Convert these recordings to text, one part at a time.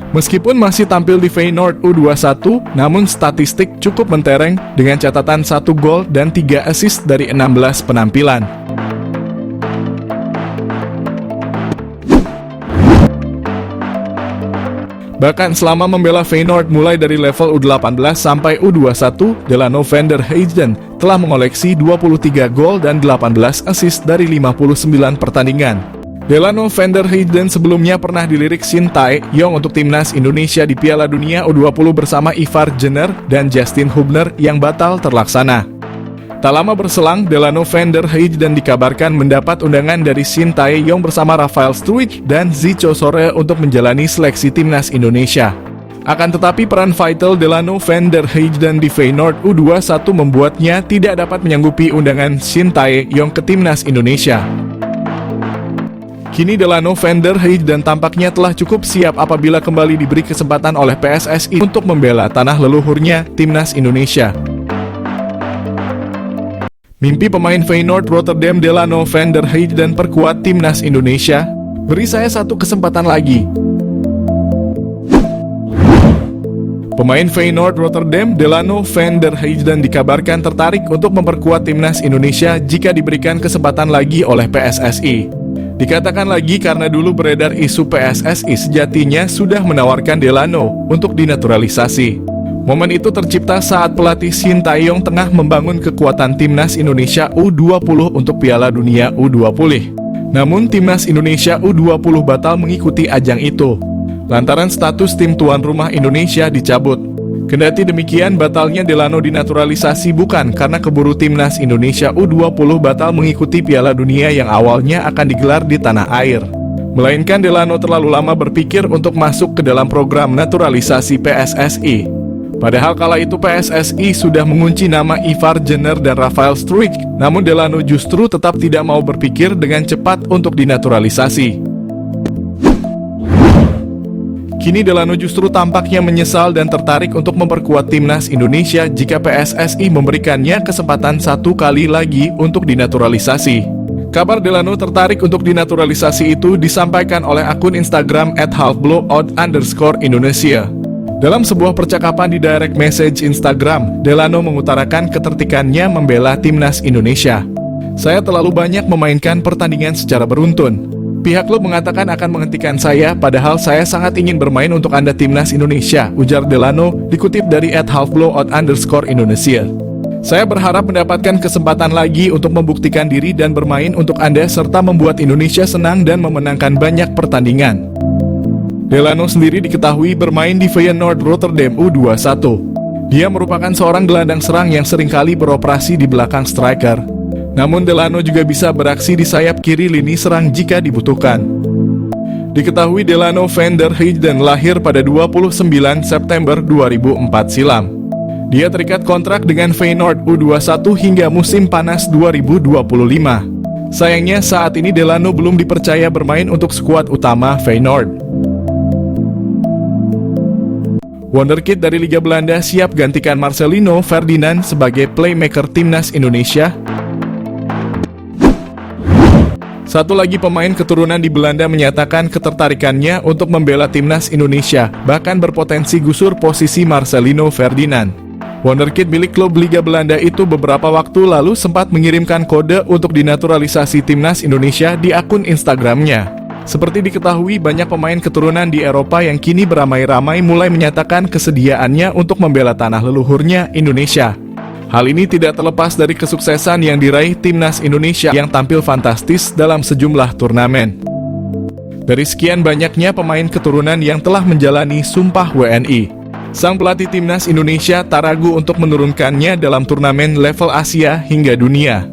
Meskipun masih tampil di Feyenoord U21, namun statistik cukup mentereng dengan catatan 1 gol dan 3 assist dari 16 penampilan. Bahkan selama membela Feyenoord mulai dari level U18 sampai U21, Delano van der Heijden telah mengoleksi 23 gol dan 18 assist dari 59 pertandingan. Delano van der Heijden sebelumnya pernah dilirik Shin Tae-yong untuk timnas Indonesia di Piala Dunia U20 bersama Ivar Jenner dan Justin Hubner yang batal terlaksana. Tak lama berselang, Delano van der Heijden dikabarkan mendapat undangan dari Shin Tae-yong bersama Rafael Struijk dan Zico Sore untuk menjalani seleksi timnas Indonesia. Akan tetapi peran vital Delano van der Heijden di Feyenoord U21 membuatnya tidak dapat menyanggupi undangan Shin Tae-yong ke timnas Indonesia. Kini Delano van der Heijden tampaknya telah cukup siap apabila kembali diberi kesempatan oleh PSSI untuk membela tanah leluhurnya, timnas Indonesia. Mimpi pemain Feyenoord Rotterdam Delano van der Heijden perkuat timnas Indonesia. Beri saya satu kesempatan lagi. Pemain Feyenoord Rotterdam Delano van der Heijden dikabarkan tertarik untuk memperkuat timnas Indonesia jika diberikan kesempatan lagi oleh PSSI. Dikatakan lagi karena dulu beredar isu PSSI sejatinya sudah menawarkan Delano untuk dinaturalisasi. Momen itu tercipta saat pelatih Shin Tae-yong tengah membangun kekuatan timnas Indonesia U20 untuk Piala Dunia U20. Namun timnas Indonesia U20 batal mengikuti ajang itu, lantaran status tim tuan rumah Indonesia dicabut. Kendati demikian, batalnya Delano dinaturalisasi bukan karena keburu timnas Indonesia U20 batal mengikuti Piala Dunia yang awalnya akan digelar di tanah air, melainkan Delano terlalu lama berpikir untuk masuk ke dalam program naturalisasi PSSI. Padahal kala itu PSSI sudah mengunci nama Ivar Jenner dan Rafael Struijk, namun Delano justru tetap tidak mau berpikir dengan cepat untuk dinaturalisasi. Kini Delano justru tampaknya menyesal dan tertarik untuk memperkuat timnas Indonesia jika PSSI memberikannya kesempatan satu kali lagi untuk dinaturalisasi. Kabar Delano tertarik untuk dinaturalisasi itu disampaikan oleh akun Instagram @halfblowout_Indonesia. Dalam sebuah percakapan di direct message Instagram, Delano mengutarakan ketertarikannya membela timnas Indonesia. Saya terlalu banyak memainkan pertandingan secara beruntun. Pihak klub mengatakan akan menghentikan saya, padahal saya sangat ingin bermain untuk Anda timnas Indonesia, ujar Delano, dikutip dari @halfblowout_Indonesia. Saya berharap mendapatkan kesempatan lagi untuk membuktikan diri dan bermain untuk Anda serta membuat Indonesia senang dan memenangkan banyak pertandingan. Delano sendiri diketahui bermain di Feyenoord Rotterdam U21. Dia merupakan seorang gelandang serang yang seringkali beroperasi di belakang striker. Namun Delano juga bisa beraksi di sayap kiri lini serang jika dibutuhkan. Diketahui Delano van der Heijden lahir pada 29 September 2004 silam. Dia terikat kontrak dengan Feyenoord U21 hingga musim panas 2025. Sayangnya saat ini Delano belum dipercaya bermain untuk skuad utama Feyenoord. Wonderkid dari Liga Belanda siap gantikan Marcelino Ferdinand sebagai playmaker timnas Indonesia. Satu lagi pemain keturunan di Belanda menyatakan ketertarikannya untuk membela timnas Indonesia, bahkan berpotensi gusur posisi Marcelino Ferdinand. Wonderkid milik klub Liga Belanda itu beberapa waktu lalu sempat mengirimkan kode untuk dinaturalisasi timnas Indonesia di akun Instagramnya. Seperti diketahui, banyak pemain keturunan di Eropa yang kini beramai-ramai mulai menyatakan kesediaannya untuk membela tanah leluhurnya Indonesia. Hal ini tidak terlepas dari kesuksesan yang diraih timnas Indonesia yang tampil fantastis dalam sejumlah turnamen. Dari sekian banyaknya pemain keturunan yang telah menjalani Sumpah WNI, sang pelatih timnas Indonesia tak ragu untuk menurunkannya dalam turnamen level Asia hingga dunia.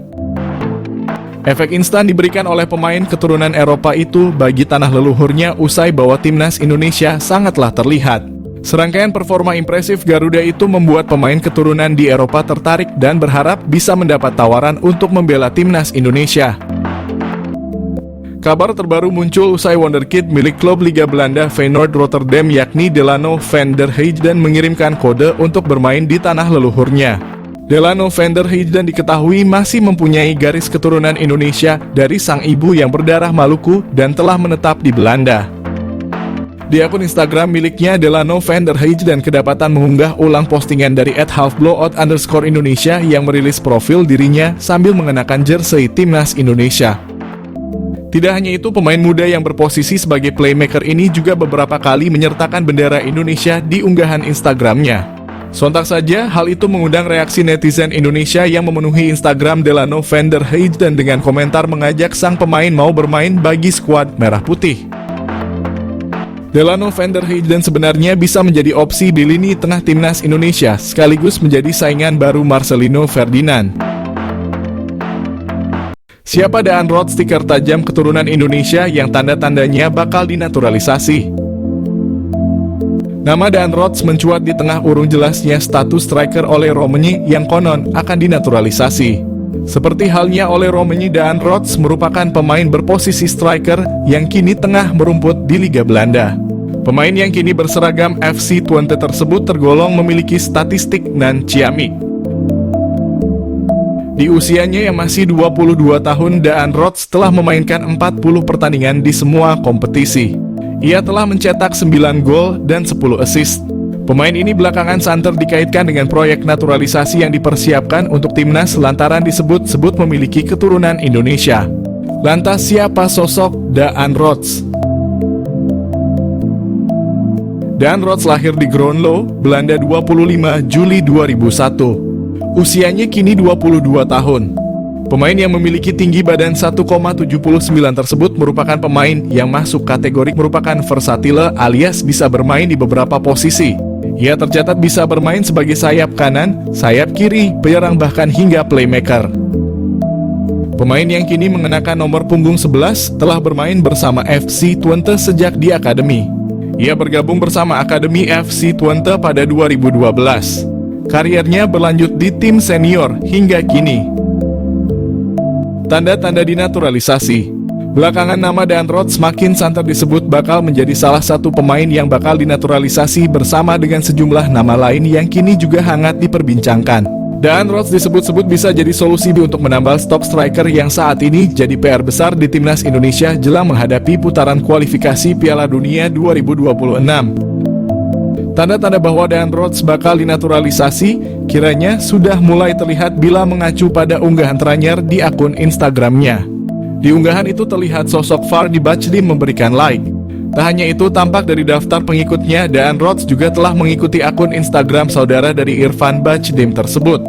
Efek instan diberikan oleh pemain keturunan Eropa itu bagi tanah leluhurnya usai bawa timnas Indonesia sangatlah terlihat. Serangkaian performa impresif Garuda itu membuat pemain keturunan di Eropa tertarik dan berharap bisa mendapat tawaran untuk membela timnas Indonesia. Kabar terbaru muncul usai wonderkid milik klub Liga Belanda Feyenoord Rotterdam yakni Delano van der Heijden mengirimkan kode untuk bermain di tanah leluhurnya. Delano van der Heijden diketahui masih mempunyai garis keturunan Indonesia dari sang ibu yang berdarah Maluku dan telah menetap di Belanda. Di akun Instagram miliknya, Delano van der Heijden kedapatan mengunggah ulang postingan dari @halfblowout_Indonesia yang merilis profil dirinya sambil mengenakan jersey timnas Indonesia. Tidak hanya itu, pemain muda yang berposisi sebagai playmaker ini juga beberapa kali menyertakan bendera Indonesia di unggahan Instagramnya. Sontak saja, hal itu mengundang reaksi netizen Indonesia yang memenuhi Instagram Delano van der Heijden dengan komentar mengajak sang pemain mau bermain bagi skuad Merah Putih. Delano van der Heijden sebenarnya bisa menjadi opsi di lini tengah timnas Indonesia, sekaligus menjadi saingan baru Marcelino Ferdinand. Siapa Daan Roth, stiker tajam keturunan Indonesia yang tanda-tandanya bakal dinaturalisasi? Nama Daan Roth mencuat di tengah urung jelasnya status striker Ole Romani yang konon akan dinaturalisasi. Seperti halnya Ole Romani, Daan Roth merupakan pemain berposisi striker yang kini tengah merumput di Liga Belanda. Pemain yang kini berseragam FC Twente tersebut tergolong memiliki statistik nan ciamik. Di usianya yang masih 22 tahun, Daan Roth telah memainkan 40 pertandingan di semua kompetisi. Ia telah mencetak 9 gol dan 10 assist. Pemain ini belakangan santer dikaitkan dengan proyek naturalisasi yang dipersiapkan untuk timnas lantaran disebut-sebut memiliki keturunan Indonesia. Lantas siapa sosok Daan Roth? Daan Roth lahir di Groenlo, Belanda 25 Juli 2001. Usianya kini 22 tahun. Pemain yang memiliki tinggi badan 1,79 tersebut merupakan pemain yang masuk kategori merupakan versatile alias bisa bermain di beberapa posisi. Ia tercatat bisa bermain sebagai sayap kanan, sayap kiri, penyerang bahkan hingga playmaker. Pemain yang kini mengenakan nomor punggung 11 telah bermain bersama FC Twente sejak di akademi. Ia bergabung bersama Akademi FC Twente pada 2012. Kariernya berlanjut di tim senior hingga kini. Tanda-tanda dinaturalisasi. Belakangan nama Daan Roth semakin santer disebut bakal menjadi salah satu pemain yang bakal dinaturalisasi bersama dengan sejumlah nama lain yang kini juga hangat diperbincangkan. Daan Roth disebut-sebut bisa jadi solusi untuk menambal stok striker yang saat ini jadi PR besar di timnas Indonesia jelang menghadapi putaran kualifikasi Piala Dunia 2026. Tanda-tanda bahwa Daan Roth bakal dinaturalisasi kiranya sudah mulai terlihat bila mengacu pada unggahan terakhir di akun Instagramnya. Di unggahan itu terlihat sosok Fardy Bachdim memberikan like. Tak hanya itu, tampak dari daftar pengikutnya, Daan Roth juga telah mengikuti akun Instagram saudara dari Irfan Bachdim tersebut.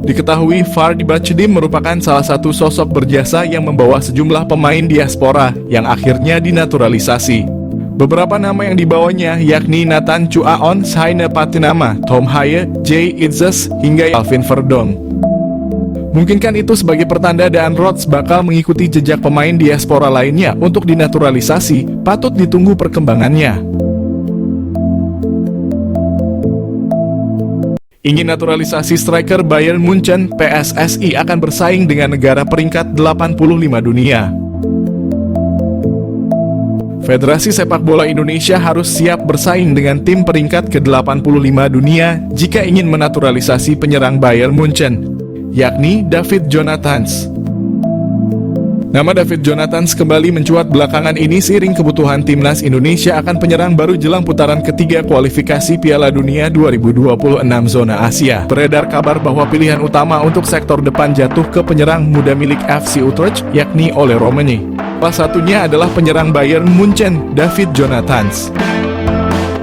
Diketahui Fardy Bachdim merupakan salah satu sosok berjasa yang membawa sejumlah pemain diaspora yang akhirnya dinaturalisasi. Beberapa nama yang dibawanya yakni Nathan Chuaon, Saine Patinama, Tom Haye, Jay Itzes, hingga Alvin Verdong. Mungkinkan itu sebagai pertanda Daan Roth bakal mengikuti jejak pemain diaspora lainnya untuk dinaturalisasi, patut ditunggu perkembangannya. Ingin naturalisasi striker Bayern Munchen, PSSI akan bersaing dengan negara peringkat 85 dunia. Federasi Sepak Bola Indonesia harus siap bersaing dengan tim peringkat ke-85 dunia jika ingin menaturalisasi penyerang Bayern Munchen, yakni David Jonathans. Nama David Jonathans kembali mencuat belakangan ini seiring kebutuhan timnas Indonesia akan penyerang baru jelang putaran ketiga kualifikasi Piala Dunia 2026 zona Asia. Beredar kabar bahwa pilihan utama untuk sektor depan jatuh ke penyerang muda milik FC Utrecht, yakni Ole Romani. Salah satunya adalah penyerang Bayern Munchen, David Jonathans.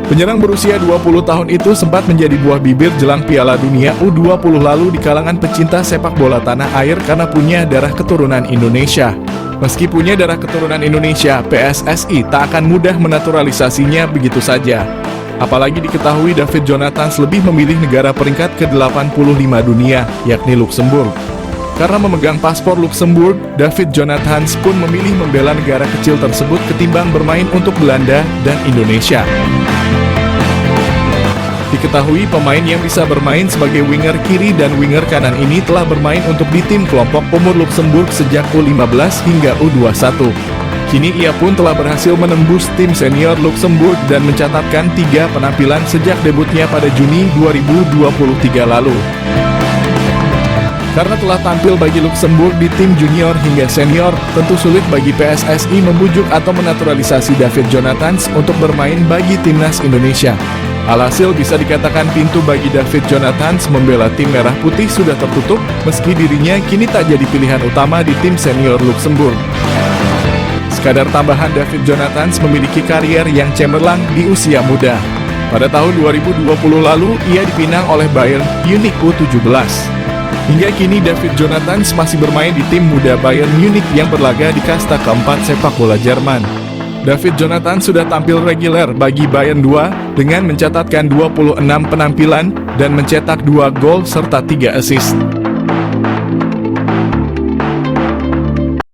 Penyerang berusia 20 tahun itu sempat menjadi buah bibir jelang Piala Dunia U20 lalu di kalangan pecinta sepak bola tanah air karena punya darah keturunan Indonesia. Meski punya darah keturunan Indonesia, PSSI tak akan mudah menaturalisasinya begitu saja. Apalagi diketahui David Jonathans lebih memilih negara peringkat ke-85 dunia, yakni Luxembourg. Karena memegang paspor Luxembourg, David Jonathans pun memilih membela negara kecil tersebut ketimbang bermain untuk Belanda dan Indonesia. Diketahui pemain yang bisa bermain sebagai winger kiri dan winger kanan ini telah bermain untuk di tim kelompok umur Luxembourg sejak U15 hingga U21. Kini ia pun telah berhasil menembus tim senior Luxembourg dan mencatatkan 3 penampilan sejak debutnya pada Juni 2023 lalu. Karena telah tampil bagi Luxembourg di tim junior hingga senior, tentu sulit bagi PSSI membujuk atau menaturalisasi David Jonathans untuk bermain bagi timnas Indonesia. Alhasil bisa dikatakan pintu bagi David Jonathans membela tim merah putih sudah tertutup, meski dirinya kini tak jadi pilihan utama di tim senior Luxembourg. Sekadar tambahan, David Jonathans memiliki karier yang cemerlang di usia muda. Pada tahun 2020 lalu, ia dipinang oleh Bayern Munich U17. Hingga kini David Jonathans masih bermain di tim muda Bayern Munich yang berlaga di kasta keempat sepak bola Jerman. David Jonathans sudah tampil reguler bagi Bayern 2 dengan mencatatkan 26 penampilan dan mencetak 2 gol serta 3 assist.